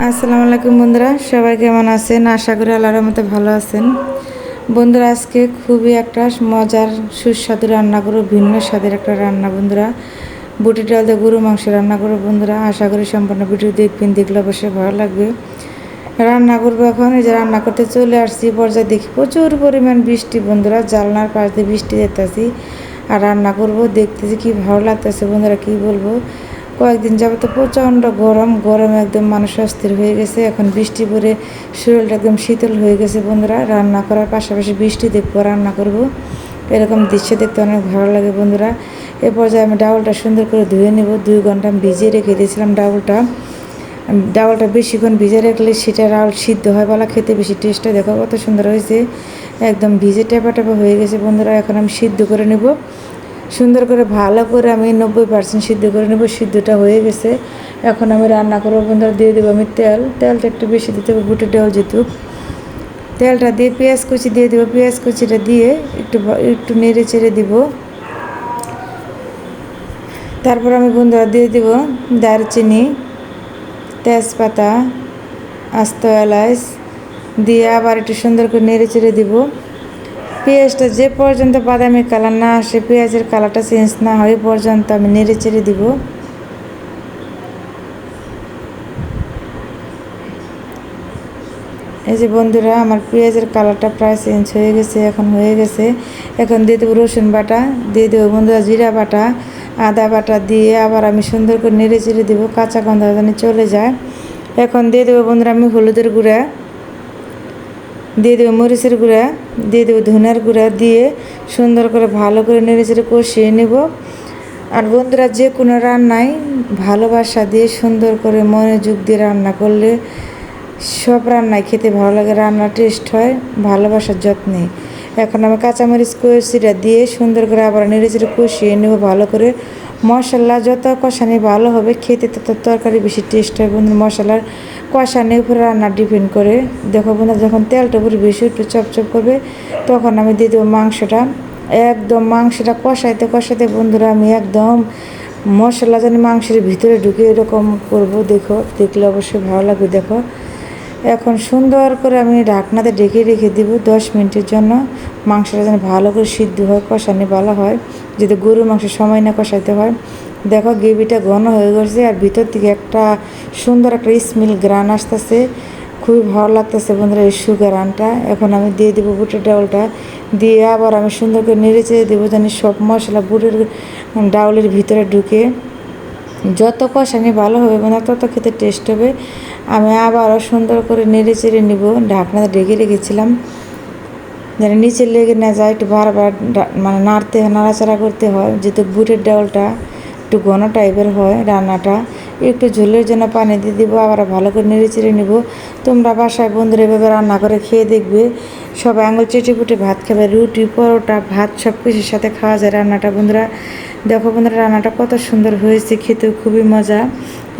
আসসালামু আলাইকুম বন্ধুরা, সবাই কেমন আছেন? আশা করি আল্লাহর রহমতে ভালো আছেন। বন্ধুরা, আজকে খুবই একটা মজার সুস্বাদু রান্না করবো, ভিন্ন স্বাদের একটা রান্না বন্ধুরা। বুটি ডাল দিয়ে গরু মাংস রান্না করবো বন্ধুরা। আশা করি সম্পূর্ণ ভিডিও দেখবেন, দেখলে অবশ্যই ভালো লাগবে। রান্না করবো এখন, এই যে রান্না করতে চলে আসছি। পর্যায়ে দেখি প্রচুর পরিমাণ বৃষ্টি বন্ধুরা, জানলার পাশ দিয়ে বৃষ্টি যেতেছি আর রান্না করব। দেখতেছি কি ভালো লাগতেছে বন্ধুরা, কি বলবো। কয়েকদিন যাবত তো প্রচণ্ড গরমে একদম মানুষ অস্থির হয়ে গেছে। এখন বৃষ্টি পড়ে শরীরটা একদম শীতল হয়ে গেছে বন্ধুরা। রান্না করার পাশাপাশি বৃষ্টি দেখবো, রান্না করব। এরকম দৃশ্য দেখতে অনেক ভালো লাগে বন্ধুরা। এ পর্যায়ে আমি ডাউলটা সুন্দর করে ধুয়ে নেব। 2 ঘন্টা আমি ভিজিয়ে রেখে দিয়েছিলাম ডাউলটা বেশিক্ষণ ভিজে রাখলে সেটা ডাউল সিদ্ধ হয়, বলা খেতে বেশি টেস্ট হয়। দেখো কত সুন্দর হয়েছে, একদম ভিজে টেপা হয়ে গেছে বন্ধুরা। এখন আমি সিদ্ধ করে নেব সুন্দর করে, ভালো করে আমি 90% সিদ্ধ করে নেব। সিদ্ধটা হয়ে গেছে, এখন আমি রান্না করবো বন্ধুরা। দিয়ে দেবো আমি তেলটা একটু বেশি দিতে হবে, বুটের ডাল যেহেতু। তেলটা দিয়ে পেঁয়াজ কুচি দিয়ে দেবো। পেঁয়াজ কুচিটা দিয়ে একটু নেড়ে চেড়ে দিব। তারপর আমি বন্ধুরা দিয়ে দেবো দারচিনি, তেজপাতা, আস্ত এলাচ দিয়ে আবার একটু সুন্দর করে নেড়ে চেড়ে দিব। পেঁয়াজটা যে পর্যন্ত বাদামি কালার না আসে, পেঁয়াজের কালারটা চেঞ্জ না হয় পর্যন্ত আমি নেড়ে চেড়ে দিব। এই যে বন্ধুরা, আমার পেঁয়াজের কালারটা প্রায় চেঞ্জ হয়ে গেছে, এখন হয়ে গেছে। এখন দিয়ে দেবো রসুন বাটা, দিয়ে দেবো বন্ধুরা জিরা বাটা, আদা বাটা দিয়ে আবার আমি সুন্দর করে নেড়ে চেড়ে দেবো, কাঁচা গন্ধ যেন চলে যায়। এখন দিয়ে দেবো বন্ধুরা আমি হলুদের গুঁড়া, দিয়ে দেবো মরিচের গুঁড়া, দিয়ে দেবো ধনিয়ার গুঁড়া দিয়ে সুন্দর করে ভালো করে নেড়ে চেড়ে কষিয়ে নেব। আর বন্ধুরা, যে কোনো রান্নায় ভালোবাসা দিয়ে সুন্দর করে মনোযোগ দিয়ে রান্না করলে সব রান্নায় খেতে ভালো লাগে, রান্না টেস্ট হয় ভালোবাসার যত্নে। এখন আমি কাঁচামরিচ কষিটা দিয়ে সুন্দর করে আবার নেড়ে চেড়ে কষিয়ে নেব ভালো করে। মশলা যত কষানি ভালো হবে, খেতে তত তরকারি বেশি টেস্ট হয় বন্ধু। মশলার কষানির উপরে রান্না ডিপেন্ড করে। দেখো বন্ধু, যখন তেলটা উপরে বেশি একটু চপচপ করবে, তখন আমি দিয়ে দেবো মাংসটা। একদম মাংসটা কষাইতে বন্ধুরা আমি একদম মশলা যেন মাংসের ভিতরে ঢুকে এরকম করব। দেখলে অবশ্যই ভালো লাগবে। দেখো এখন সুন্দর করে আমি ঢাকনাতে ঢেকে রেখে দিব 10 মিনিটের জন্য। মাংসটা যেন ভালো করে সিদ্ধ হয়, কষানি ভালো হয়, যদি গরুর মাংস সময় না কষাইতে হয়। দেখো গ্রেভিটা ঘন হয়ে গেছে আর ভিতর থেকে একটা সুন্দর একটা স্মেল গ্রান আসতেছে, খুবই ভালো লাগতেছে বন্ধুরা এই সুগারানটা। এখন আমি দিয়ে দেবো বুটের ডাউলটা, দিয়ে আবার আমি সুন্দর করে নেড়ে চেড়ে দেবো জানি সব মশলা বুটের ডাউলের ভিতরে ঢুকে। যত কষানি ভালো হবে মানে তত খেতে টেস্ট হবে। আমি আবারও সুন্দর করে নেড়ে চেড়ে নিব, ঢাকনাতে ঢেকে রেখেছিলাম যেন নিচে লেগে না যায়। একটু বারবার মানে নাড়াচাড়া করতে হয়, যেহেতু বুটের ডাউলটা একটু ঘন টাইপের হয় রান্নাটা। একটু ঝোলের জন্য পানি দিয়ে দিব, আবার ভালো করে নেড়ে চেড়ে নেব। তোমরা বাসায় বন্ধুরা এভাবে রান্না করে খেয়ে দেখবে, সবাই আঙুল চেটে পুটে ভাত খাবে, রুটি পরোটা ভাত সব কিছুর সাথে খাওয়া যায় রান্নাটা বন্ধুরা। দেখো বন্ধুরা, রান্নাটা কত সুন্দর হয়েছে, খেতেও খুবই মজা।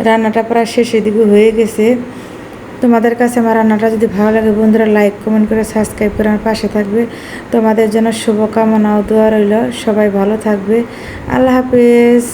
রান্নাটা প্রায় শেষের দিকে হয়ে গেছে। তোমাদের কাছে আমার রান্নাটা যদি ভালো লাগে বন্ধুরা, লাইক কমেন্ট করে সাবস্ক্রাইব করে আমার পাশে থাকবে। তোমাদের জন্য শুভকামনা ও দোয়া রইল। সবাই ভালো থাকবে। আল্লাহ হাফেজ।